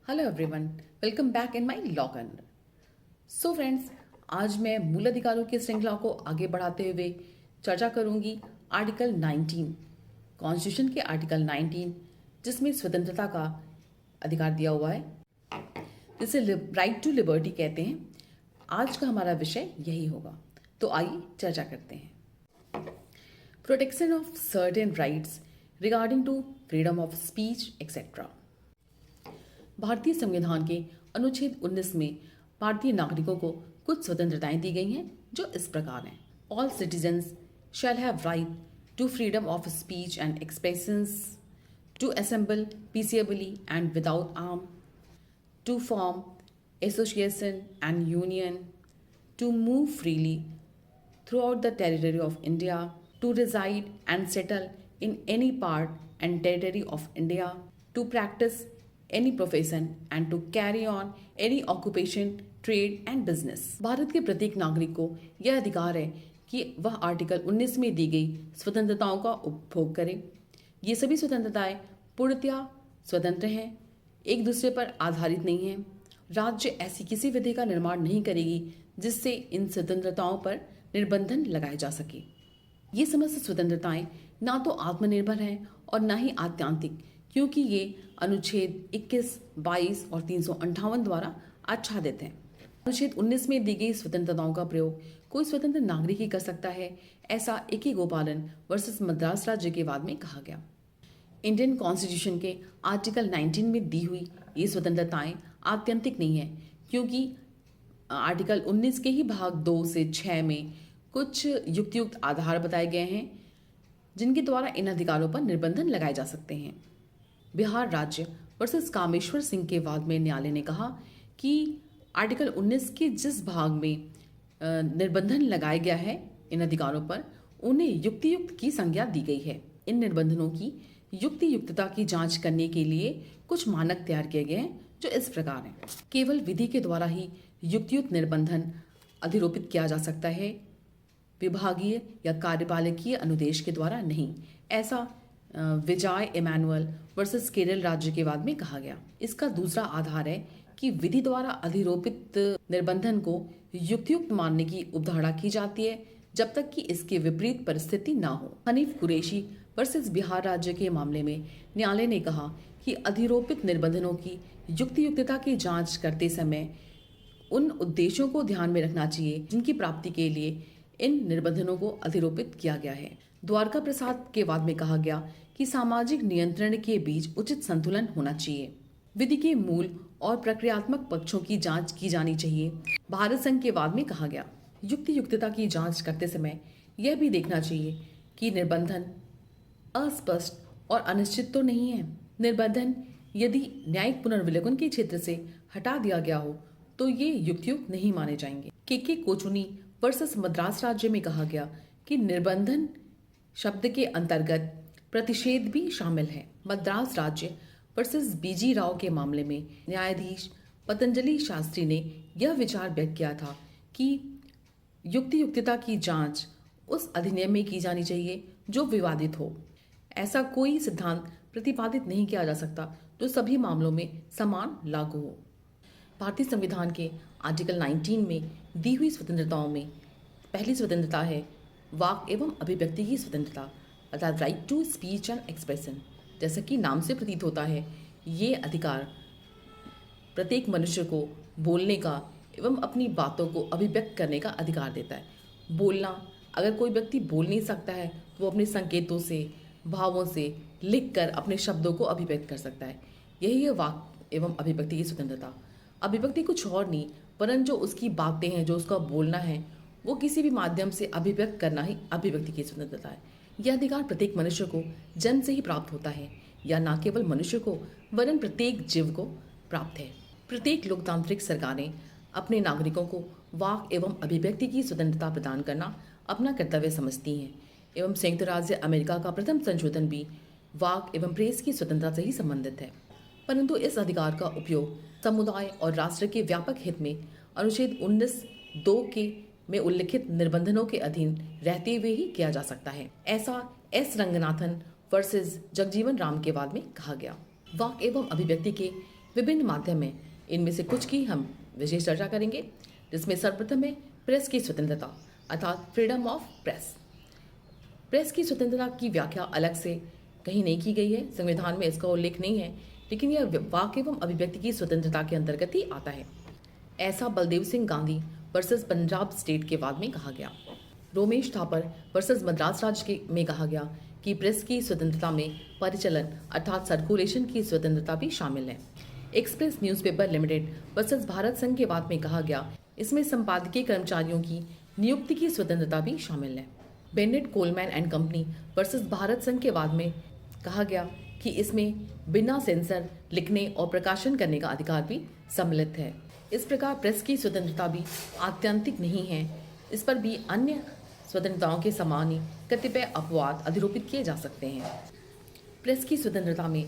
Hello everyone, welcome back in my law corner. So friends, आज मैं मूल अधिकारों की श्रृंखला को आगे बढ़ाते हुए चर्चा करूंगी आर्टिकल 19, कॉन्स्टिट्यूशन के आर्टिकल 19, जिसमें स्वतंत्रता का अधिकार दिया हुआ है, जिसे राइट टू लिबर्टी कहते हैं। आज का हमारा विषय यही होगा, तो आइए चर्चा करते हैं। Protection of certain rights regarding to freedom of speech etcetera. भारतीय संविधान के अनुच्छेद 19 में भारतीय नागरिकों को कुछ स्वतंत्रताएं दी गई हैं, जो इस प्रकार हैं। All citizens shall have right to freedom of speech and expressions, to assemble peaceably and without arm, to form association and union, to move freely throughout the territory of India, to reside and settle in any part and territory of India, to practice any profession and to carry on any occupation, trade and business। Bharat के प्रत्येक नागरिक को यह अधिकार है कि वह article 19 में दी गई स्वतंत्रताओं का उपभोग करे। ये सभी स्वतंत्रताएं पूर्णतया स्वतंत्र हैं, एक दूसरे पर आधारित नहीं हैं। राज्य ऐसी किसी विधि का निर्माण नहीं करेगी जिससे इन स्वतंत्रताओं पर निर्बंधन लगाए जा सके। ये समस्त स्वतंत्रताएं ना तो आत्मनिर्भर हैं और ना ही आत्यांतिक, क्योंकि ये अनुच्छेद 21, 22 और 358 द्वारा आच्छादित हैं। अनुच्छेद 19 में दी गई स्वतंत्रताओं का प्रयोग कोई स्वतंत्र नागरिक ही कर सकता है, ऐसा A.K. गोपालन वर्सेस मद्रास राज्य के वाद में कहा गया। इंडियन कॉन्स्टिट्यूशन के आर्टिकल 19 में दी हुई ये स्वतंत्रताएं आत्यंतिक नहीं है, क्योंकि आर्टिकल 19 के ही भाग 2 से 6 में कुछ युक्तियुक्त आधार बताए गए हैं जिनके द्वारा इन अधिकारों पर निर्बंधन लगाए जा सकते हैं। बिहार राज्य वर्सेस कामेश्वर सिंह के वाद में न्यायालय ने कहा कि आर्टिकल 19 के जिस भाग में निर्बंधन लगाया गया है इन अधिकारों पर, उन्हें युक्तियुक्त की संज्ञा दी गई है। इन निर्बंधनों की युक्तियुक्तता की जांच करने के लिए कुछ मानक तैयार किए गए हैं, जो इस प्रकार हैं। केवल विधि के द्वारा ही युक्तियुक्त निर्बंधन अधिरोपित किया जा सकता है, विभागीय या कार्यपालकीय अनुदेश के द्वारा नहीं। ऐसा विजय इमैनुअल वर्सेस केरल राज्य के वाद में कहा गया। इसका दूसरा आधार है कि विधि द्वारा अधिरोपित निर्बंधन को युक्तियुक्त मानने की उपधारणा की जाती है जब तक कि इसके विपरीत परिस्थिति ना हो। हनीफ कुरैशी वर्सेस बिहार राज्य के मामले में न्यायालय ने कहा कि अधिरोपित निर्बंधनों की युक्तियुक्तता की जांच करते समय उन उद्देश्यों को ध्यान में रखना चाहिए जिनकी प्राप्ति के लिए इन निर्बंधनों को अधिरोपित किया गया है। द्वारका प्रसाद के वाद में कहा गया कि सामाजिक नियंत्रण के बीच उचित संतुलन होना चाहिए। विधि के मूल और प्रक्रियात्मक पक्षों की जांच की जानी चाहिए। भारत संघ के वाद में कहा गया युक्तियुक्तता की जांच करते समय यह भी देखना चाहिए कि निर्बंधन अस्पष्ट और अनिश्चित तो नहीं है। निर्बंधन यदि न्यायिक पुनर्विलोकन के क्षेत्र से हटा दिया गया हो तो ये युक्तियुक्त नहीं माने जाएंगे। के कोचुनी वर्सेस मद्रास राज्य में कहा गया कि निर्बंधन शब्द के अंतर्गत प्रतिषेध भी शामिल है। मद्रास राज्य वर्सेस बीजी राव के मामले में न्यायाधीश पतंजलि शास्त्री ने यह विचार व्यक्त किया था कि युक्तियुक्तता की जांच उस अधिनियम में की जानी चाहिए जो विवादित हो। ऐसा कोई सिद्धांत प्रतिपादित नहीं किया जा सकता जो सभी मामलों में समान लागू हो। भारतीय संविधान के आर्टिकल 19 में दी हुई स्वतंत्रताओं में पहली स्वतंत्रता है वाक एवं अभिव्यक्ति की स्वतंत्रता, अर्थात right to speech and expression. जैसा कि नाम से प्रतीत होता है, ये अधिकार प्रत्येक मनुष्य को बोलने का एवं अपनी बातों को अभिव्यक्त करने का अधिकार देता है। बोलना, अगर कोई व्यक्ति बोल नहीं सकता है तो वो अपने संकेतों से, भावों से लिखकर अपने शब्दों को अभिव्यक्त कर सकता है। यही है वाक एवं अभिव्यक्ति की स्वतंत्रता। अभिव्यक्ति कुछ और नहीं, वरन जो उसकी बातें हैं, जो उसका बोलना है, वो किसी भी माध्यम से अभिव्यक्त करना ही अभिव्यक्ति की स्वतंत्रता है। यह अधिकार प्रत्येक मनुष्य को जन्म से ही प्राप्त होता है, या न केवल मनुष्य को वरन प्रत्येक जीव को प्राप्त है। प्रत्येक लोकतांत्रिक सरकारें अपने नागरिकों को वाक एवं अभिव्यक्ति की स्वतंत्रता प्रदान करना अपना कर्तव्य समझती हैं, एवं संयुक्त राज्य अमेरिका का प्रथम संशोधन भी वाक एवं प्रेस की स्वतंत्रता से ही संबंधित है। परंतु इस अधिकार का उपयोग समुदाय और राष्ट्र के व्यापक हित में अनुच्छेद 19(2) के में उल्लिखित निबंधनों के अधीन रहते हुए ही किया जा सकता है। ऐसा एस रंगनाथन वर्सेस जगजीवन राम के वाद में कहा गया। वाक एवं अभिव्यक्ति के विभिन्न माध्यम हैं, इनमें से कुछ की हम विशेष चर्चा करेंगे, जिसमें सर्वप्रथम है प्रेस की स्वतंत्रता अर्थात फ्रीडम ऑफ प्रेस। प्रेस की स्वतंत्रता की व्याख्या अलग से कहीं नहीं की गई है, संविधान में इसका उल्लेख नहीं है, लेकिन यह वाक एवं अभिव्यक्ति की स्वतंत्रता के अंतर्गत ही आता है। ऐसा बलदेव सिंह गांधी वर्सेस पंजाब स्टेट के वाद में कहा गया। रोमेश थापर वर्सेस मद्रास राज्य में कहा गया कि प्रेस की स्वतंत्रता में परिचालन अर्थात सर्कुलेशन की स्वतंत्रता भी शामिल है। Express newspaper limited versus Bharat संघ के वाद में कहा गया, इसमें संपादकीय कर्मचारियों की नियुक्ति की स्वतंत्रता भी शामिल है। Bennett Coleman and company versus Bharat संघ के वाद में कहा गया कि इसमें बिना सेंसर लिखने और प्रकाशन करने का अधिकार भी सम्मिलित है। इस प्रकार प्रेस की स्वतंत्रता भी आत्यंतिक नहीं है, इस पर भी अन्य स्वतंत्रताओं के समान ही कतिपय अपवाद अधिरोपित किए जा सकते हैं। प्रेस की स्वतंत्रता में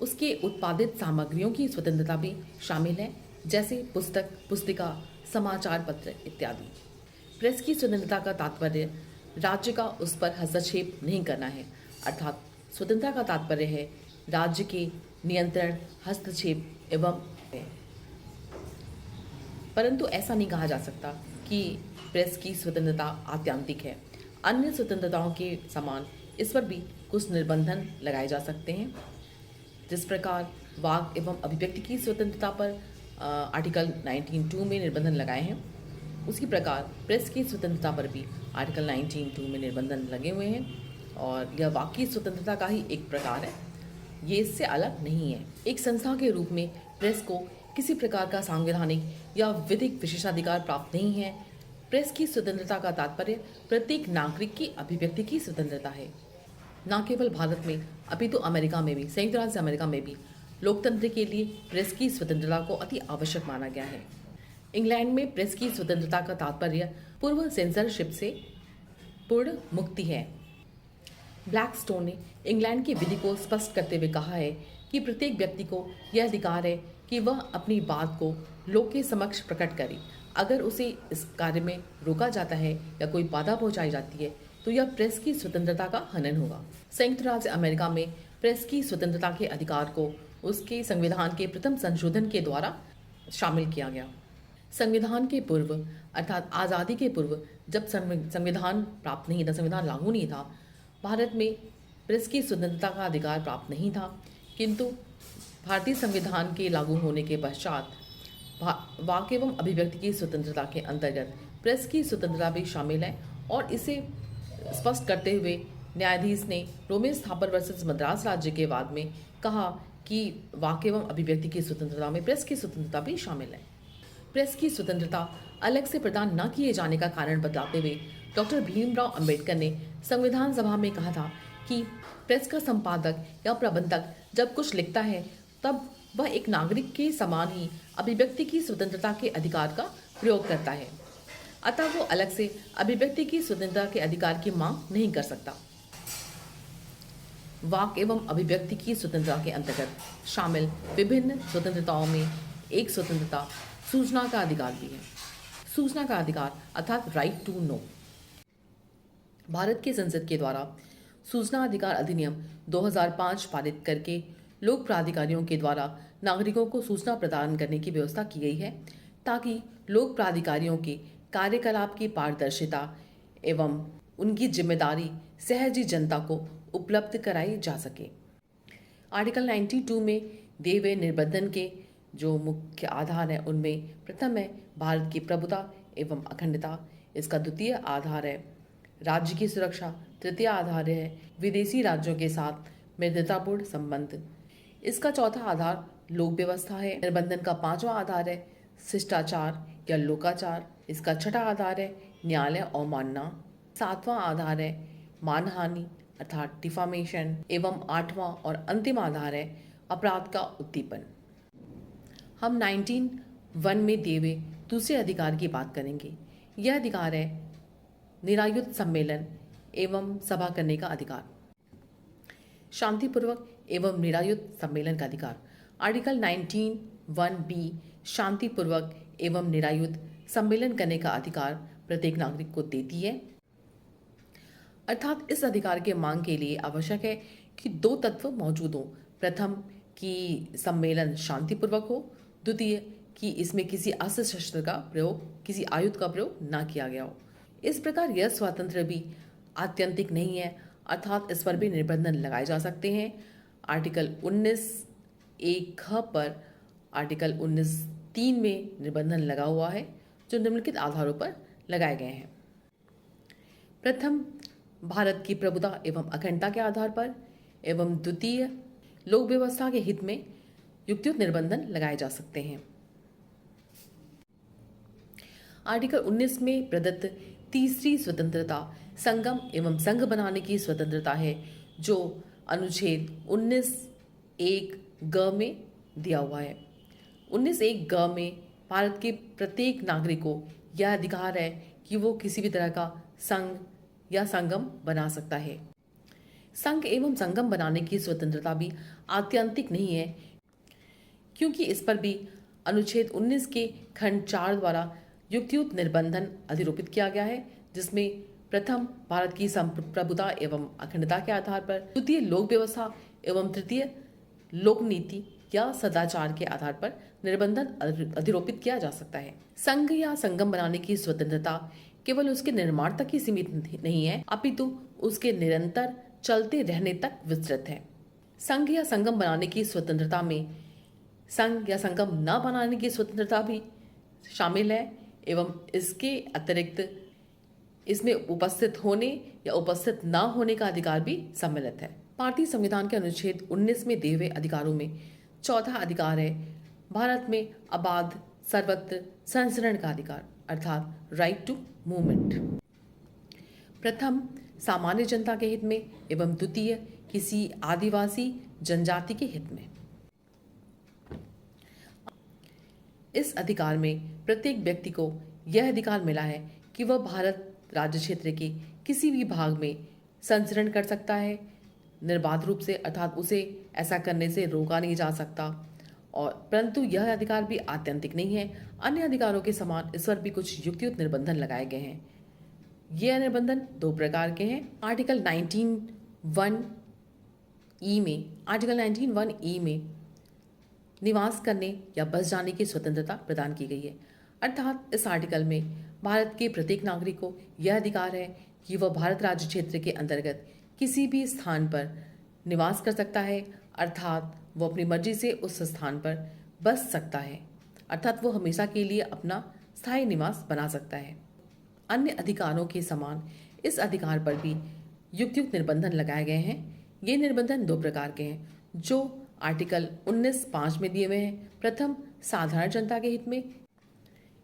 उसके उत्पादित सामग्रियों की स्वतंत्रता भी शामिल है, जैसे पुस्तक, पुस्तिका, समाचार पत्र इत्यादि। प्रेस की स्वतंत्रता का तात्पर्य राज्य का उस पर हस्तक्षेप नहीं करना है, अर्थात स्वतंत्रता का तात्पर्य है राज्य के नियंत्रण, हस्तक्षेप एवं, परंतु ऐसा नहीं कहा जा सकता कि प्रेस की स्वतंत्रता आत्यंतिक है। अन्य स्वतंत्रताओं के समान इस पर भी कुछ निर्बंधन लगाए जा सकते हैं। जिस प्रकार वाक एवं अभिव्यक्ति की स्वतंत्रता पर आर्टिकल 19(2) में निर्बंधन लगाए हैं, उसी प्रकार प्रेस की स्वतंत्रता पर भी आर्टिकल 19(2) में निर्बंधन लगे हुए हैं, और यह वाक की स्वतंत्रता का ही एक प्रकार है, ये इससे अलग नहीं है। एक संस्था के रूप में प्रेस को किसी प्रकार का सांवैधानिक या विधिक विशेषाधिकार प्राप्त नहीं है। प्रेस की स्वतंत्रता का तात्पर्य प्रत्येक नागरिक की अभिव्यक्ति की स्वतंत्रता है। न केवल भारत में अपितु अमेरिका में भी, संयुक्त राज्य अमेरिका में भी लोकतंत्र के लिए प्रेस की स्वतंत्रता को अति आवश्यक माना गया है। इंग्लैंड में प्रेस की स्वतंत्रता का तात्पर्य पूर्व सेंसरशिप से पूर्ण मुक्ति है। ब्लैकस्टोन ने इंग्लैंड की विधि को स्पष्ट करते हुए कहा है कि प्रत्येक व्यक्ति को यह अधिकार है कि वह अपनी बात को लोक के समक्ष प्रकट करे। अगर उसे इस कार्य में रोका जाता है या कोई बाधा पहुंचाई जाती है तो यह प्रेस की स्वतंत्रता का हनन होगा। संयुक्त राज्य अमेरिका में प्रेस की स्वतंत्रता के अधिकार को उसके संविधान के प्रथम संशोधन के द्वारा शामिल किया गया। संविधान के पूर्व अर्थात आज़ादी के पूर्व, जब संविधान प्राप्त नहीं था, संविधान लागू नहीं था, भारत में प्रेस की स्वतंत्रता का अधिकार प्राप्त नहीं था। किंतु भारतीय संविधान के लागू होने के पश्चात वाक एवं अभिव्यक्ति की स्वतंत्रता के अंतर्गत प्रेस की स्वतंत्रता भी शामिल है, और इसे स्पष्ट करते हुए न्यायाधीश ने रोमेश थापर वर्सेस मद्रास राज्य के वाद में कहा कि वाक एवं अभिव्यक्ति की स्वतंत्रता में प्रेस की स्वतंत्रता भी शामिल है। प्रेस की स्वतंत्रता अलग से प्रदान न किए जाने का कारण बताते हुए डॉक्टर भीमराव अंबेडकर ने संविधान सभा में कहा था कि प्रेस का संपादक या प्रबंधक जब कुछ लिखता है तब वह एक नागरिक के समान ही अभिव्यक्ति की स्वतंत्रता के अधिकार का प्रयोग करता है, अतः वो अलग से अभिव्यक्ति की स्वतंत्रता के अधिकार की मांग नहीं कर सकता। वाक एवं अभिव्यक्ति की स्वतंत्रता के अंतर्गत शामिल विभिन्न स्वतंत्रताओं में एक स्वतंत्रता सूचना का अधिकार भी है। सूचना का अधिकार अर्थात राइट टू नो। भारत की संसद के द्वारा सूचना अधिकार अधिनियम 2005 पारित करके लोक प्राधिकारियों के द्वारा नागरिकों को सूचना प्रदान करने की व्यवस्था की गई है, ताकि लोक प्राधिकारियों के कार्यकलाप की पारदर्शिता एवं उनकी जिम्मेदारी सहज ही जनता को उपलब्ध कराई जा सके। आर्टिकल 92 में दिए हुए निबंधन के जो मुख्य आधार हैं उनमें प्रथम है भारत की प्रभुता एवं अखंडता, इसका द्वितीय आधार है राज्य की सुरक्षा, तृतीय आधार है विदेशी राज्यों के साथ मित्रतापूर्ण संबंध, इसका चौथा आधार लोक व्यवस्था है। निबंधन का पांचवा आधार है शिष्टाचार या लोकाचार, इसका छठा आधार है न्यायालय अवमानना, सातवां आधार है मानहानि अर्थात डिफामेशन, एवं आठवां और अंतिम आधार है अपराध का उद्दीपन। हम 19(1) में दिए हुए दूसरे अधिकार की बात करेंगे। यह अधिकार है निरायुध सम्मेलन एवं सभा करने का अधिकार, शांतिपूर्वक एवं निरायुध सम्मेलन का अधिकार। आर्टिकल 19(1)(b) शांतिपूर्वक एवं निरायुध सम्मेलन करने का अधिकार प्रत्येक नागरिक को देती है, अर्थात इस अधिकार के मांग के लिए आवश्यक है कि दो तत्व मौजूद हों। प्रथम, कि सम्मेलन शांतिपूर्वक हो। द्वितीय, कि इसमें किसी अस्त्र शस्त्र का प्रयोग, किसी आयुध का प्रयोग ना किया गया हो। इस प्रकार यह स्वातंत्र्य भी आत्यंतिक नहीं है, अर्थात इस पर भी निर्बंधन लगाए जा सकते हैं। आर्टिकल 19(1) ख पर आर्टिकल 19(3) में निर्बंधन लगा हुआ है, जो निम्नलिखित आधारों पर लगाए गए हैं। प्रथम, भारत की प्रभुता एवं अखंडता के आधार पर, एवं द्वितीय, लोक व्यवस्था के हित में युक्तियुक्त निर्बंधन लगाए जा सकते हैं। आर्टिकल 19 में प्रदत्त तीसरी स्वतंत्रता संगम एवं संघ बनाने की स्वतंत्रता है, जो अनुच्छेद 19(1) ग में दिया हुआ है। 19(1) ग में भारत के प्रत्येक नागरिक को यह अधिकार है कि वो किसी भी तरह का संघ या संगम बना सकता है। संघ एवं संगम बनाने की स्वतंत्रता भी आत्यंतिक नहीं है, क्योंकि इस पर भी अनुच्छेद 19 के खंड 4 द्वारा युक्तियुक्त निर्बंधन अधिरोपित किया गया है, जिसमें प्रथम, भारत की संप्रभुता एवं अखंडता के आधार पर, द्वितीय, लोक व्यवस्था एवं तृतीय, लोक नीति या सदाचार के आधार पर निर्बंधन अधिरोपित किया जा सकता है। संघ या संगम बनाने की स्वतंत्रता केवल उसके निर्माण तक ही सीमित नहीं है, अपितु उसके निरंतर चलते रहने तक विस्तृत है। संघ या संगम बनाने की स्वतंत्रता में संघ या संगम न बनाने की स्वतंत्रता भी शामिल है, एवं इसके अतिरिक्त इसमें उपस्थित होने या उपस्थित न होने का अधिकार भी सम्मिलित है। भारतीय संविधान के अनुच्छेद 19 में दिए हुए अधिकारों में चौथा अधिकार है भारत में अबाध सर्वत्र संचरण का अधिकार, अर्थात राइट टू मूवमेंट। प्रथम, सामान्य जनता के हित में, एवं द्वितीय, किसी आदिवासी जनजाति के हित में। इस अधिकार में प्रत्येक व्यक्ति को यह अधिकार मिला है कि वह भारत राज्य क्षेत्र के किसी भी भाग में संचरण कर सकता है निर्बाध रूप से, अर्थात उसे ऐसा करने से रोका नहीं जा सकता। और परंतु यह अधिकार भी आत्यंतिक नहीं है। अन्य अधिकारों के समान इस पर भी कुछ युक्तियुक्त निर्बंधन लगाए गए हैं। यह निर्बंधन दो प्रकार के हैं। आर्टिकल 19(1) में निवास करने या बस जाने की स्वतंत्रता प्रदान की गई है, अर्थात इस आर्टिकल में भारत के प्रत्येक नागरिक को यह अधिकार है कि वह भारत राज्य क्षेत्र के अंतर्गत किसी भी स्थान पर निवास कर सकता है, अर्थात वो अपनी मर्जी से उस स्थान पर बस सकता है, अर्थात वो हमेशा के लिए अपना स्थायी निवास बना सकता है। अन्य अधिकारों के समान इस अधिकार पर भी युक्तियुक्त निर्बंधन लगाए गए हैं। ये निर्बंधन दो प्रकार के हैं, जो आर्टिकल 19(5) में दिए हुए हैं। प्रथम, साधारण जनता के हित में,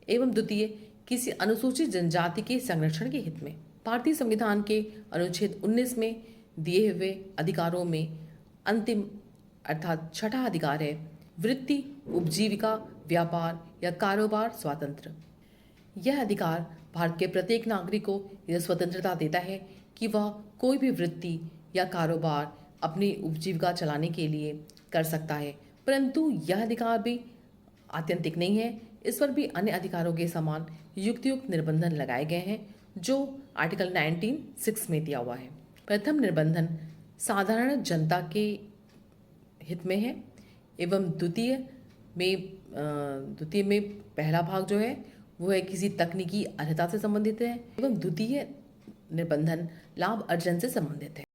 एवं द्वितीय, किसी अनुसूचित जनजाति के संरक्षण के हित में। भारतीय संविधान के अनुच्छेद 19 में दिए हुए अधिकारों में अंतिम अर्थात छठा अधिकार है वृत्ति, उपजीविका, व्यापार या कारोबार स्वातंत्र्य। यह अधिकार भारत के प्रत्येक नागरिक को यह स्वतंत्रता देता है कि वह कोई भी वृत्ति या कारोबार अपनी उपजीविका चलाने के लिए कर सकता है, परंतु यह अधिकार भी आत्यंतिक नहीं है। इस पर भी अन्य अधिकारों के समान युक्तियुक्त निर्बंधन लगाए गए हैं, जो आर्टिकल 19(6) में दिया हुआ है। प्रथम निर्बंधन साधारण जनता के हित में है, एवं द्वितीय में पहला भाग जो है वो है किसी तकनीकी अर्हता से संबंधित है, एवं द्वितीय निर्बंधन लाभ अर्जन से संबंधित है।